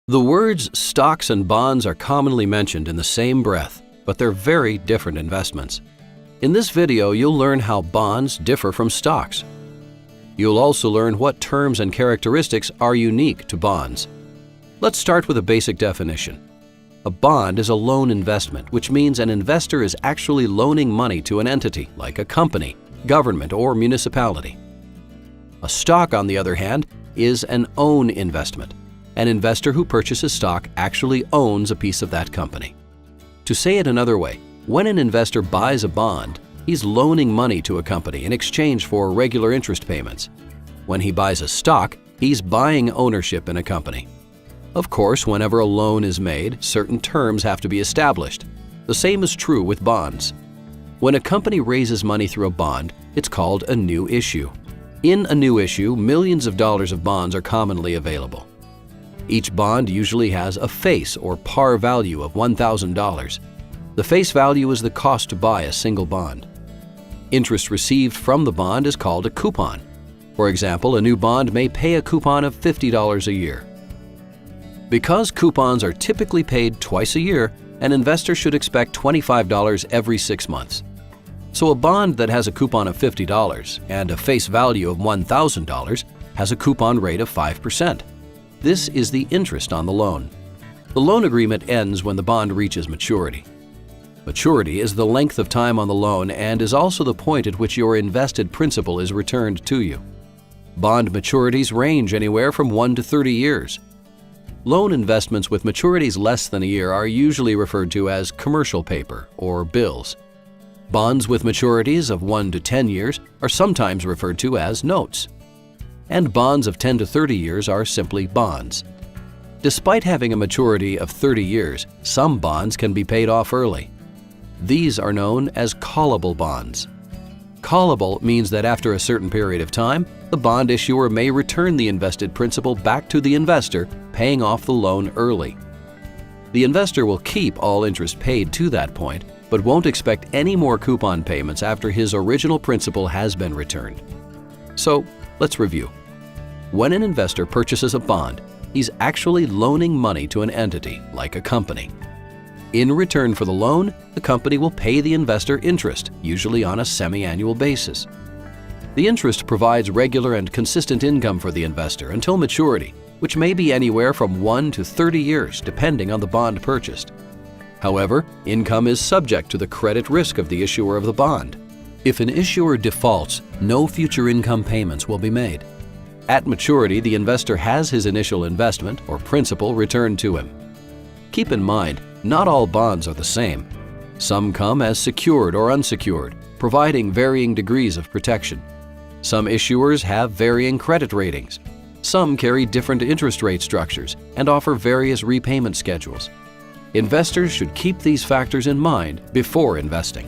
The words stocks and bonds are commonly mentioned in the same breath, but they're very different investments. In this video, you'll learn how bonds differ from stocks. You'll also learn what terms and characteristics are unique to bonds. Let's start with a basic definition. A bond is a loan investment, which means an investor is actually loaning money to an entity, like a company, government, or municipality. A stock, on the other hand, is an own investment. An investor who purchases stock actually owns a piece of that company. To say it another way, when an investor buys a bond, he's loaning money to a company in exchange for regular interest payments. When he buys a stock, he's buying ownership in a company. Of course, whenever a loan is made, certain terms have to be established. The same is true with bonds. When a company raises money through a bond, it's called a new issue. In a new issue, millions of dollars of bonds are commonly available. Each bond usually has a face or par value of $1,000. The face value is the cost to buy a single bond. Interest received from the bond is called a coupon. For example, a new bond may pay a coupon of $50 a year. Because coupons are typically paid twice a year, an investor should expect $25 every 6 months. So a bond that has a coupon of $50 and a face value of $1,000 has a coupon rate of 5%. This is the interest on the loan. The loan agreement ends when the bond reaches maturity. Maturity is the length of time on the loan and is also the point at which your invested principal is returned to you. Bond maturities range anywhere from 1 to 30 years. Loan investments with maturities less than a year are usually referred to as commercial paper or bills. Bonds with maturities of 1 to 10 years are sometimes referred to as notes. And bonds of 10 to 30 years are simply bonds. Despite having a maturity of 30 years, some bonds can be paid off early. These are known as callable bonds. Callable means that after a certain period of time, the bond issuer may return the invested principal back to the investor, paying off the loan early. The investor will keep all interest paid to that point, but won't expect any more coupon payments after his original principal has been returned. So, let's review. When an investor purchases a bond, he's actually loaning money to an entity, like a company. In return for the loan, the company will pay the investor interest, usually on a semi-annual basis. The interest provides regular and consistent income for the investor until maturity, which may be anywhere from 1 to 30 years, depending on the bond purchased. However, income is subject to the credit risk of the issuer of the bond. If an issuer defaults, no future income payments will be made. At maturity, the investor has his initial investment or principal returned to him. Keep in mind, not all bonds are the same. Some come as secured or unsecured, providing varying degrees of protection. Some issuers have varying credit ratings. Some carry different interest rate structures and offer various repayment schedules. Investors should keep these factors in mind before investing.